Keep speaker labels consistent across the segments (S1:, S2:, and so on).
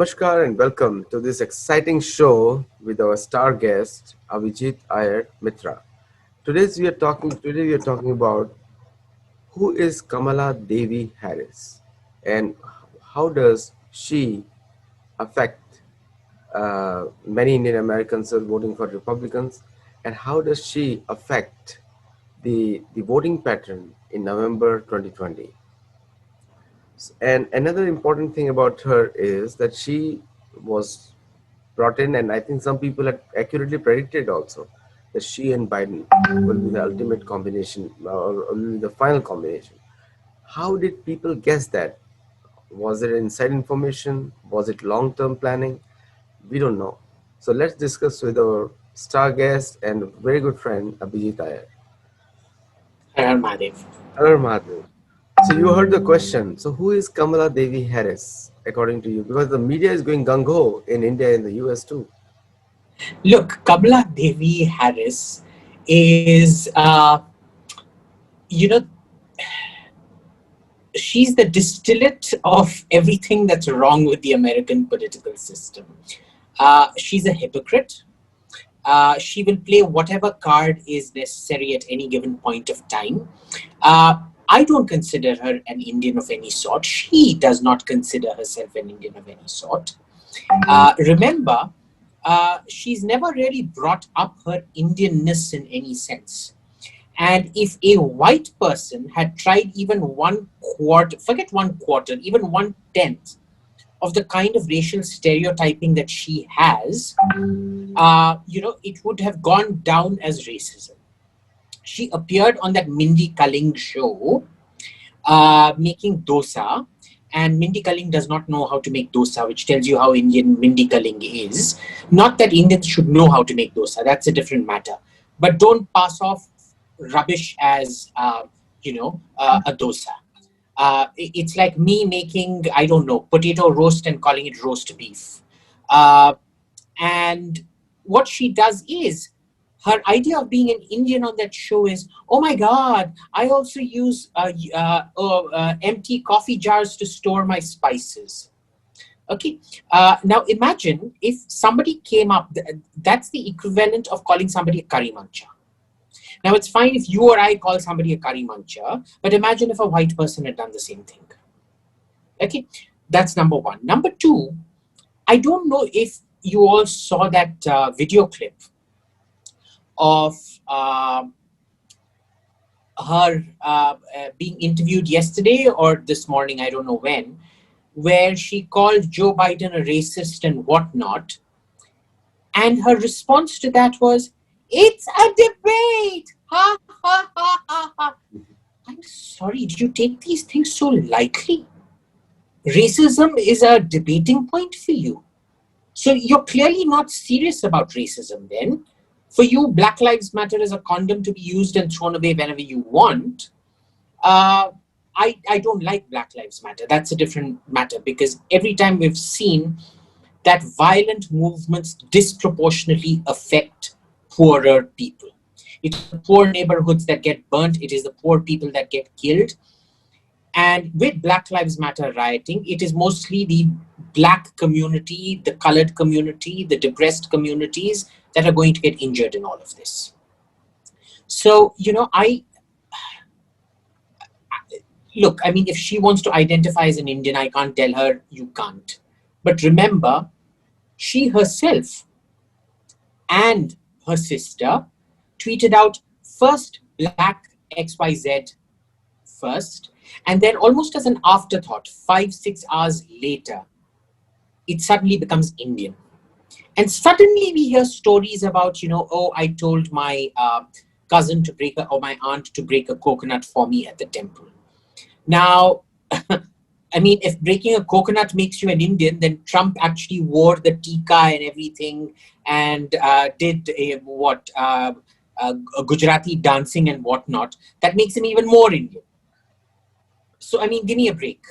S1: Namaskar and welcome to this exciting show with our star guest Abhijit Iyer Mitra. Today we are talking about who is Kamala Devi Harris and how does she affect many Indian Americans are voting for Republicans, and how does she affect the voting pattern in November 2020. And another important thing about her is that she was brought in, and I think some people had accurately predicted also that she and Biden will be the ultimate combination or will be the final combination. How did people guess that? Was it inside information? Was it long term planning? We don't know. So let's discuss with our star guest and very good friend Abhijit Iyer.
S2: Har Mahadev.
S1: Hello, Madhu. So you heard the question. So who is Kamala Devi Harris, according to you? Because the media is going gung ho in India and the US too.
S2: Look, Kamala Devi Harris is, you know, she's the distillate of everything that's wrong with the American political system. She's a hypocrite. She will play whatever card is necessary at any given point of time. I don't consider her an Indian of any sort. She does not consider herself an Indian of any sort. Remember, she's never really brought up her Indianness in any sense. And if a white person had tried even 1/4, forget 1/4, even 1/10 of the kind of racial stereotyping that she has, it would have gone down as racism. She appeared on that Mindy Kaling show making dosa, and Mindy Kaling does not know how to make dosa, which tells you how Indian Mindy Kaling is. Not that Indians should know how to make dosa, that's a different matter. But don't pass off rubbish as, a dosa. It's like me making, I don't know, potato roast and calling it roast beef. And what she does is, her idea of being an Indian on that show is, oh my God, I also use empty coffee jars to store my spices. Okay. Now imagine if somebody came up, that's the equivalent of calling somebody a curry mancha. Now it's fine if you or I call somebody a curry mancha, but imagine if a white person had done the same thing. Okay. That's number one. Number two, I don't know if you all saw that video clip of her being interviewed yesterday or this morning, I don't know when, where she called Joe Biden a racist and whatnot. And her response to that was, it's a debate. Ha, ha, ha, ha, ha. I'm sorry, do you take these things so lightly? Racism is a debating point for you. So you're clearly not serious about racism then. For you, Black Lives Matter is a condom to be used and thrown away whenever you want. I don't like Black Lives Matter. That's a different matter, because every time we've seen that violent movements disproportionately affect poorer people. It's the poor neighborhoods that get burnt. It is the poor people that get killed. And with Black Lives Matter rioting, it is mostly the black community, the colored community, the depressed communities that are going to get injured in all of this. So, if she wants to identify as an Indian, I can't tell her you can't. But remember, she herself and her sister tweeted out first Black XYZ first, and then almost as an afterthought, 5-6 hours later, it suddenly becomes Indian. And suddenly we hear stories about, I told my cousin to break or my aunt to break a coconut for me at the temple. Now, if breaking a coconut makes you an Indian, then Trump actually wore the tika and everything and did a Gujarati dancing and whatnot. That makes him even more Indian. So, give me a break.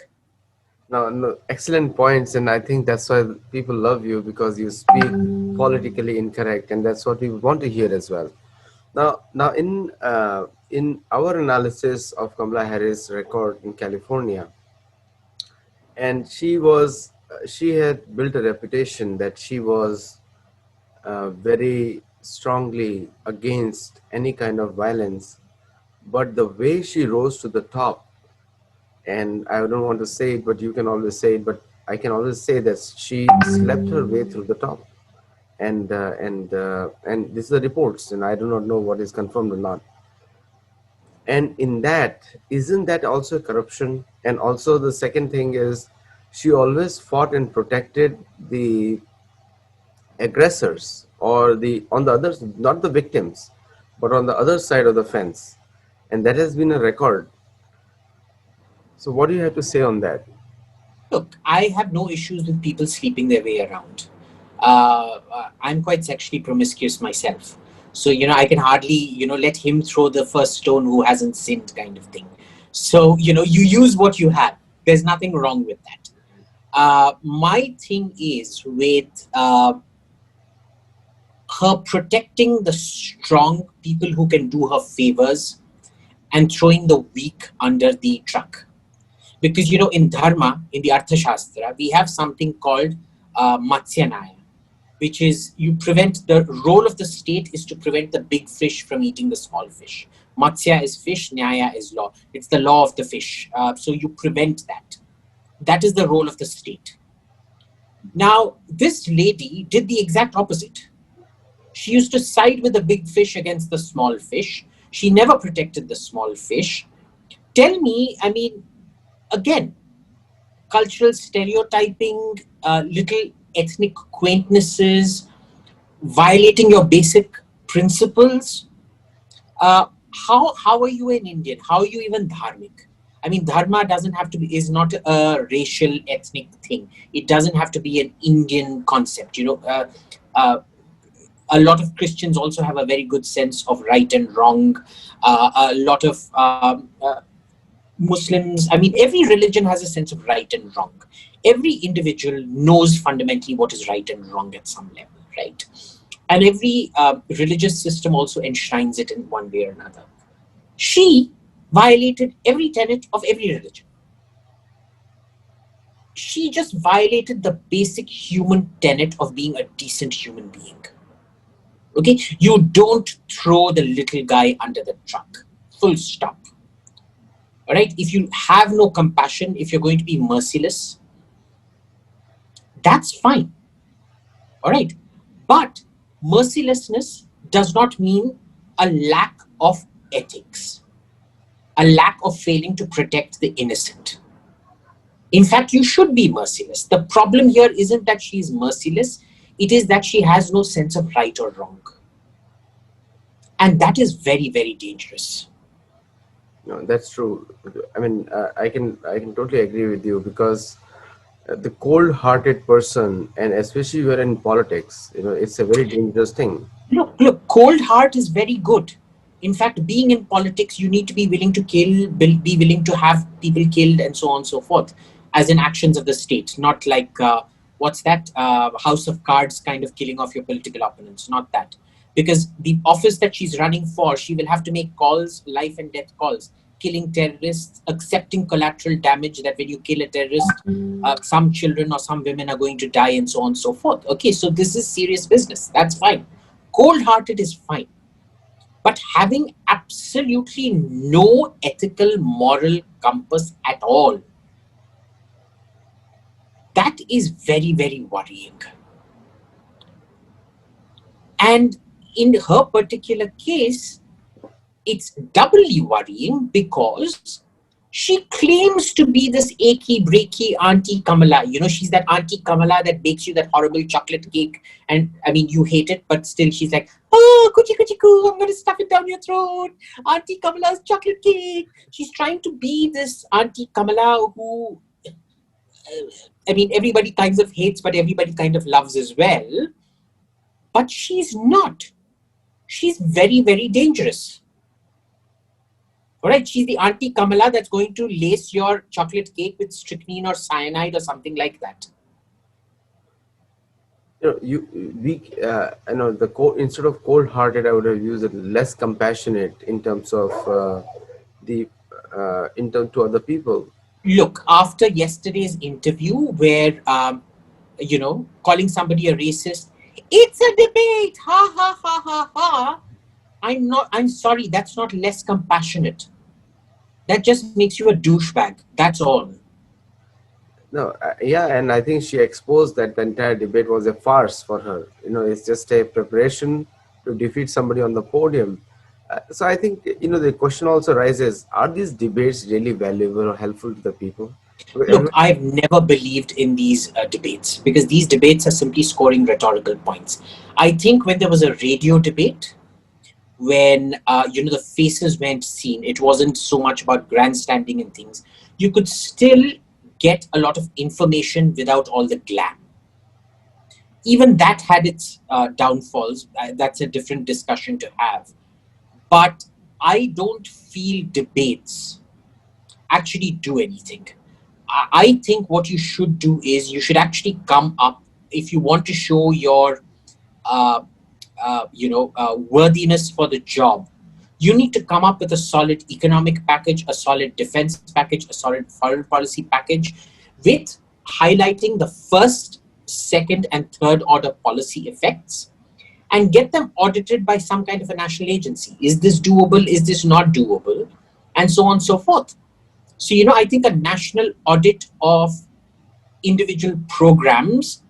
S1: No, excellent points, and I think that's why people love you, because you speak politically incorrect, and that's what we want to hear as well. Now, in our analysis of Kamala Harris record in California, and she was she had built a reputation that she was very strongly against any kind of violence. But the way she rose to the top, and I don't want to say it, but you can always say it, but I can always say that she slept her way through the top. And this is the reports, and I do not know what is confirmed or not. And in that, isn't that also corruption? And also the second thing is, she always fought and protected the aggressors, or the on the others, not the victims, but on the other side of the fence, and that has been a record. So what do you have to say on that?
S2: Look, I have no issues with people sleeping their way around. I'm quite sexually promiscuous myself. So, I can hardly, let him throw the first stone who hasn't sinned, kind of thing. So, you use what you have. There's nothing wrong with that. My thing is with her protecting the strong people who can do her favors and throwing the weak under the truck. Because, in Dharma, in the Arthashastra, we have something called Matsyanaya, which is the role of the state is to prevent the big fish from eating the small fish. Matsya is fish, Nyaya is law. It's the law of the fish. So you prevent that. That is the role of the state. Now, this lady did the exact opposite. She used to side with the big fish against the small fish. She never protected the small fish. Tell me, again, cultural stereotyping, little ethnic quaintnesses, violating your basic principles. How are you an Indian? How are you even dharmic? Dharma doesn't have to be, is not a racial ethnic thing. It doesn't have to be an Indian concept. A lot of Christians also have a very good sense of right and wrong. A lot of Muslims, every religion has a sense of right and wrong. Every individual knows fundamentally what is right and wrong at some level, right? And every religious system also enshrines it in one way or another. She violated every tenet of every religion. She just violated the basic human tenet of being a decent human being. Okay? You don't throw the little guy under the truck. Full stop. All right? If you have no compassion, if you're going to be merciless, that's fine. All right? But mercilessness does not mean a lack of ethics, a lack of failing to protect the innocent. In fact, you should be merciless. The problem here isn't that she is merciless, it is that she has no sense of right or wrong. And that is very, very dangerous.
S1: No, that's true. I can totally agree with you, because the cold-hearted person, and especially you're in politics, it's a very dangerous thing.
S2: Look, cold heart is very good. In fact, being in politics, you need to be willing to kill, be willing to have people killed, and so on and so forth, as in actions of the state, not like, what's that, House of Cards kind of killing off your political opponents, not that. Because the office that she's running for, she will have to make calls, life and death calls, killing terrorists, accepting collateral damage, that when you kill a terrorist, some children or some women are going to die, and so on and so forth. Okay, so this is serious business. That's fine. Cold-hearted is fine. But having absolutely no ethical, moral compass at all, that is very, very worrying. And in her particular case, it's doubly worrying because she claims to be this achy, breaky Auntie Kamala. She's that Auntie Kamala that bakes you that horrible chocolate cake. And you hate it, but still she's like, oh, coochie coochie coo, I'm going to stuff it down your throat. Auntie Kamala's chocolate cake. She's trying to be this Auntie Kamala who, everybody kind of hates, but everybody kind of loves as well. But she's not. She's very, very dangerous. All right, she's the Auntie Kamala that's going to lace your chocolate cake with strychnine or cyanide or something like that.
S1: Instead of cold-hearted, I would have used it less compassionate in terms of in terms to other people.
S2: Look, after yesterday's interview where, calling somebody a racist, it's a debate, ha ha ha ha ha. I'm sorry, that's not less compassionate. That just makes you a douchebag. That's all.
S1: No, yeah, and I think she exposed that the entire debate was a farce for her. It's just a preparation to defeat somebody on the podium. So I think, the question also rises: are these debates really valuable or helpful to the people?
S2: Look, I've never believed in these debates because these debates are simply scoring rhetorical points. I think when there was a radio debate, when the faces weren't seen, it wasn't so much about grandstanding and things. You could still get a lot of information without all the glam. Even that had its downfalls. That's a different discussion to have. But I don't feel debates actually do anything. I think what you should do is you should actually come up, if you want to show your uh, worthiness for the job. You need to come up with a solid economic package, a solid defense package, a solid foreign policy package, with highlighting the first, second, and third order policy effects, and get them audited by some kind of a national agency. Is this doable? Is this not doable? And so on and so forth. So, I think a national audit of individual programs,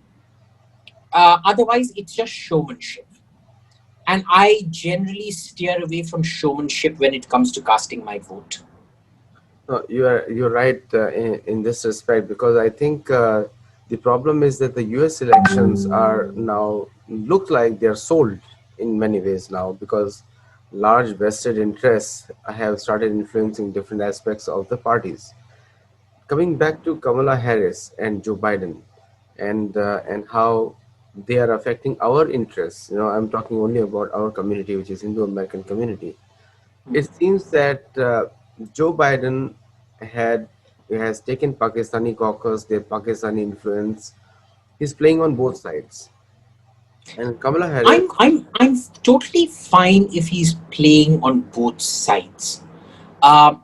S2: otherwise, it's just showmanship. And I generally steer away from showmanship when it comes to casting my vote.
S1: No, you're right in this respect, because I think the problem is that the U.S. elections are now look like they're sold in many ways now, because large vested interests have started influencing different aspects of the parties. Coming back to Kamala Harris and Joe Biden, and how they are affecting our interests. I'm talking only about our community, which is Hindu American community. It seems that Joe Biden had has taken Pakistani caucus, their Pakistani influence. He's playing on both sides, and Kamala Harris.
S2: I'm totally fine if he's playing on both sides. Uh,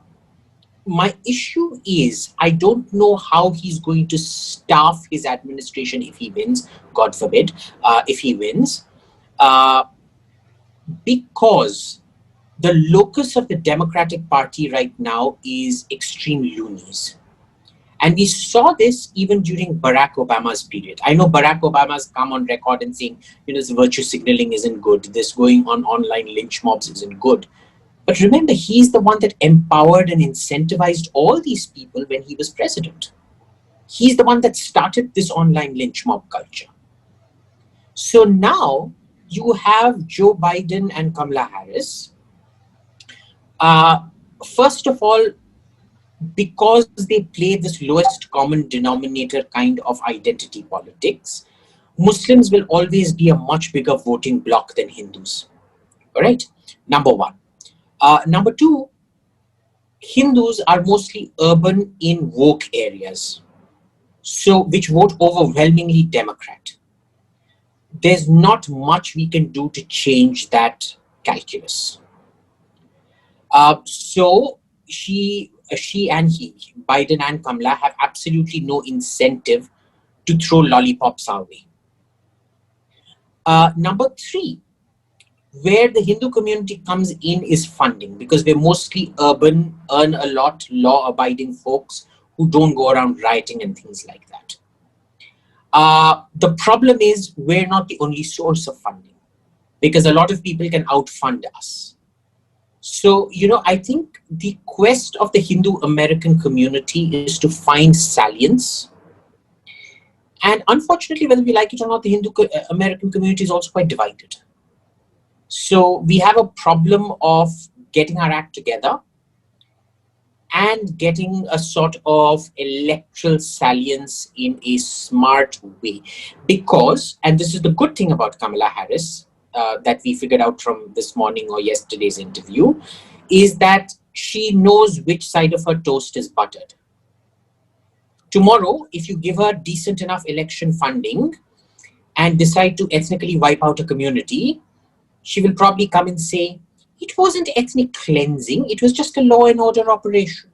S2: my issue is I don't know how he's going to staff his administration if he wins. God forbid, if he wins, uh, because the locus of the Democratic Party right now is extreme loonies. And we saw this even during Barack Obama's period. I know Barack Obama's come on record and saying, this virtue signaling isn't good, this going on online lynch mobs isn't good. But remember, he's the one that empowered and incentivized all these people when he was president. He's the one that started this online lynch mob culture. So now you have Joe Biden and Kamala Harris. Uh, First of all, because they play this lowest common denominator kind of identity politics, Muslims will always be a much bigger voting bloc than Hindus. All right, number one. Number two, Hindus are mostly urban in woke areas, so which vote overwhelmingly Democrat. There's not much we can do to change that calculus. So she and he, Biden and Kamala, have absolutely no incentive to throw lollipops our way. Number three, where the Hindu community comes in is funding, because we're mostly urban, earn a lot, law-abiding folks who don't go around rioting and things like that. The problem is we're not the only source of funding, because a lot of people can outfund us. So, I think the quest of the Hindu American community is to find salience. And unfortunately, whether we like it or not, the Hindu American community is also quite divided. So we have a problem of getting our act together and getting a sort of electoral salience in a smart way. Because, and this is the good thing about Kamala Harris, that we figured out from this morning or yesterday's interview, is that she knows which side of her toast is buttered. Tomorrow, if you give her decent enough election funding and decide to ethnically wipe out a community, she will probably come and say, it wasn't ethnic cleansing, it was just a law and order operation.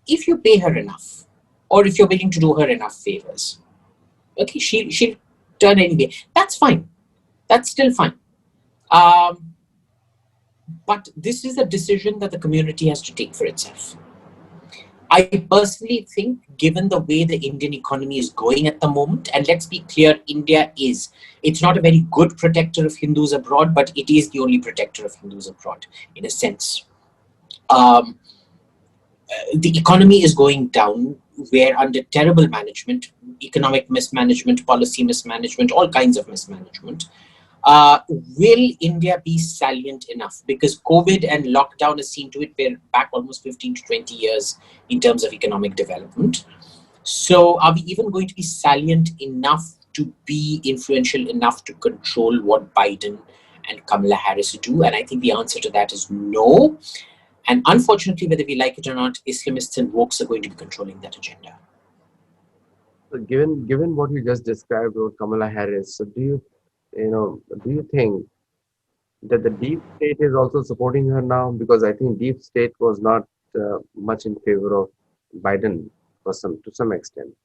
S2: if you pay her enough, or if you're willing to do her enough favors, okay, she'll turn anyway. That's fine. That's still fine. Um, but this is a decision that the community has to take for itself. I personally think, given the way the Indian economy is going at the moment, and let's be clear, it's not a very good protector of Hindus abroad, but it is the only protector of Hindus abroad, in a sense. Um, the economy is going down, where under terrible management, economic mismanagement, policy mismanagement, all kinds of mismanagement, will India be salient enough? Because COVID and lockdown has seen to it we're back almost 15 to 20 years in terms of economic development. So are we even going to be salient enough to be influential enough to control what Biden and Kamala Harris do? And I think the answer to that is no. And unfortunately, whether we like it or not, Islamists and wokes are going to be controlling that agenda.
S1: So given what you just described about Kamala Harris, so do you think that the deep state is also supporting her now? Because I think deep state was not much in favor of Biden for to some extent.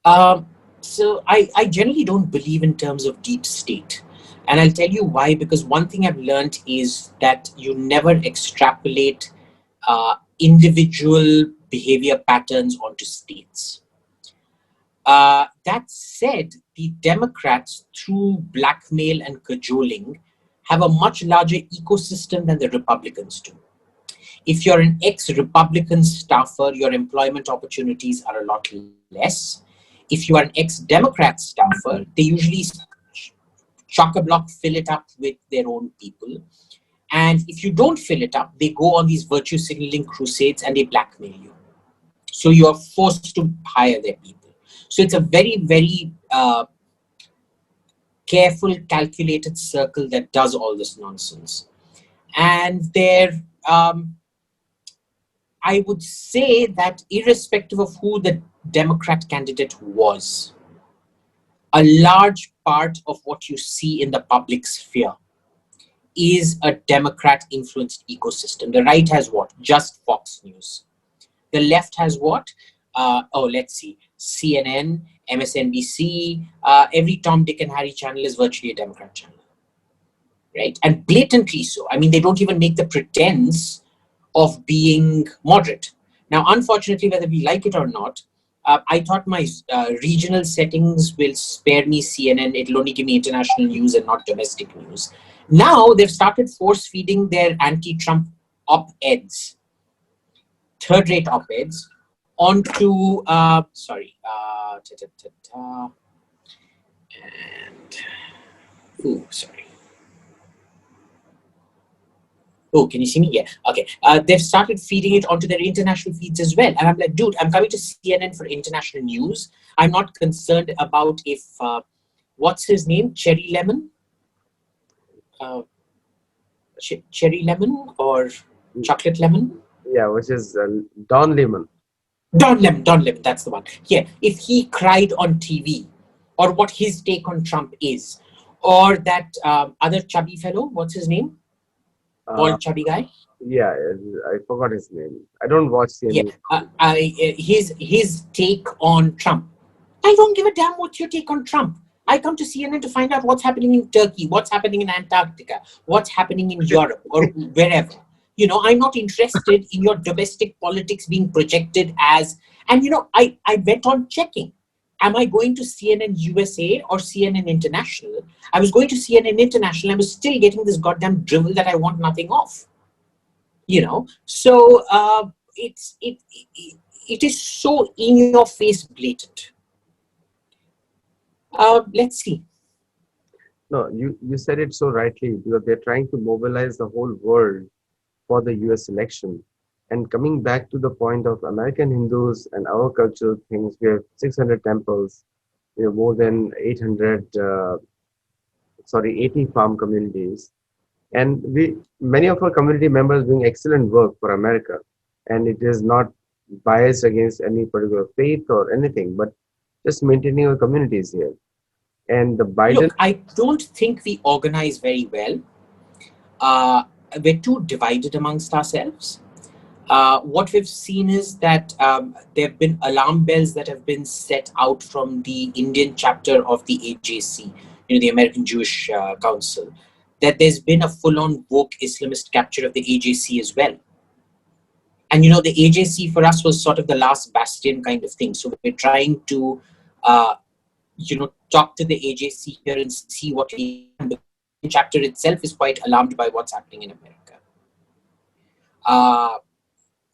S2: Um, so I generally don't believe in terms of deep state. And I'll tell you why, because one thing I've learned is that you never extrapolate individual behavior patterns onto states. That said, the Democrats, through blackmail and cajoling, have a much larger ecosystem than the Republicans do. If you're an ex-Republican staffer, your employment opportunities are a lot less. If you are an ex-Democrat staffer, they usually chock-a-block fill it up with their own people. And if you don't fill it up, they go on these virtue signaling crusades and they blackmail you. So you are forced to hire their people. So it's a very, very careful, calculated circle that does all this nonsense. And I would say that irrespective of who the Democrat candidate was, a large part of what you see in the public sphere is a Democrat-influenced ecosystem. The right has what? Just Fox News. The left has what? Let's see. CNN, MSNBC, every Tom, Dick, and Harry channel is virtually a Democrat channel. Right? And blatantly so. I mean, they don't even make the pretense of being moderate. Now, unfortunately, whether we like it or not, I thought my regional settings will spare me CNN. It'll only give me international news and not domestic news. Now, they've started force-feeding their anti-Trump op-eds, third-rate op-eds, onto, sorry. Oh, can you see me? Yeah. Okay. They've started feeding it onto their international feeds as well. And I'm like, dude, I'm coming to CNN for international news. I'm not concerned about if, what's his name? Cherry Lemon? Cherry Lemon or Chocolate Lemon?
S1: Yeah, which is Don Lemon.
S2: Don Lemon, that's the one. Yeah. If he cried on TV, or what his take on Trump is, or that other chubby fellow, what's his name? Bald chubby guy.
S1: Yeah, I forgot his name. I don't watch CNN.
S2: Yeah, his take on Trump. I don't give a damn what's your take on Trump. I come to CNN to find out what's happening in Turkey, what's happening in Antarctica, what's happening in Europe or wherever. You know, I'm not interested in your domestic politics being projected as. And you know, I went on checking. Am I going to CNN USA or CNN International? I was going to CNN International. I was still getting this goddamn drivel that I want nothing of. You know, so it is so in your face blatant. Let's see.
S1: No, you said it so rightly, because they're trying to mobilize the whole world for the US election. And coming back to the point of American Hindus and our cultural things, we have 600 temples, we have more than 80 farm communities. And many of our community members doing excellent work for America. And it is not biased against any particular faith or anything, but just maintaining our communities here. And the Biden...
S2: Look, I don't think we organize very well. We're too divided amongst ourselves. What we've seen is that there have been alarm bells that have been set out from the Indian chapter of the AJC, the American Jewish Council, that there's been a full-on woke Islamist capture of the AJC as well. And the AJC for us was sort of the last bastion kind of thing. So we're trying to, talk to the AJC here and see what we can. The chapter itself is quite alarmed by what's happening in America.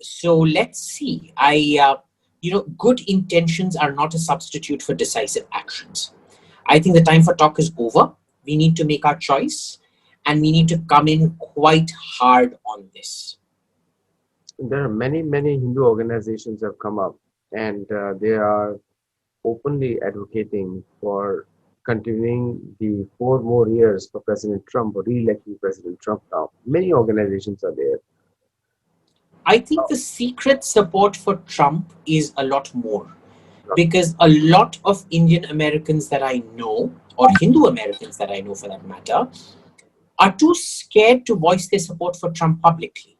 S2: So let's see. Good intentions are not a substitute for decisive actions. I think the time for talk is over. We need to make our choice, and we need to come in quite hard on this.
S1: There are many, many Hindu organizations have come up, and they are openly advocating for continuing the 4 more years for President Trump or re-electing President Trump now. Many organizations are there.
S2: I think the secret support for Trump is a lot more, because a lot of Indian Americans that I know, or Hindu Americans that I know for that matter, are too scared to voice their support for Trump publicly,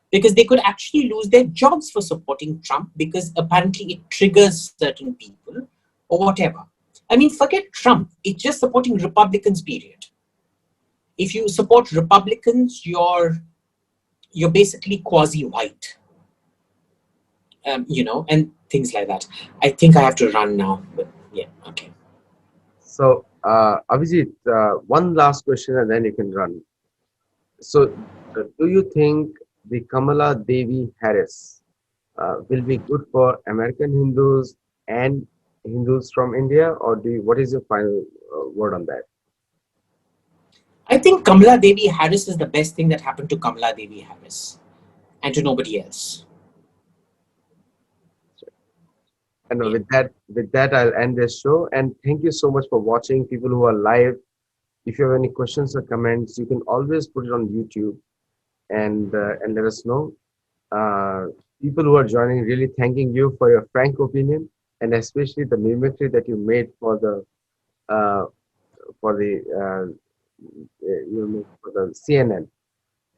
S2: because they could actually lose their jobs for supporting Trump, because apparently it triggers certain people or whatever. I mean, forget Trump. It's just supporting Republicans, period. If you support Republicans, you're basically quasi-white, and things like that. I think I have to run now, but yeah, okay.
S1: So, Abhijit, one last question and then you can run. So, do you think the Kamala Devi Harris will be good for American Hindus and Hindus from India, or what is your final word on that?
S2: I think Kamala Devi Harris is the best thing that happened to Kamala Devi Harris and to nobody else.
S1: And with that, I'll end this show. And thank you so much for watching. People who are live, if you have any questions or comments, you can always put it on YouTube and let us know. Uh, People who are joining, really thanking you for your frank opinion and especially the mimicry that you made uh, for the for the CNN.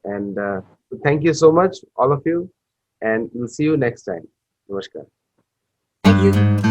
S1: And so thank you so much, all of you, and we'll see you next time. Namaskar.
S2: Thank you.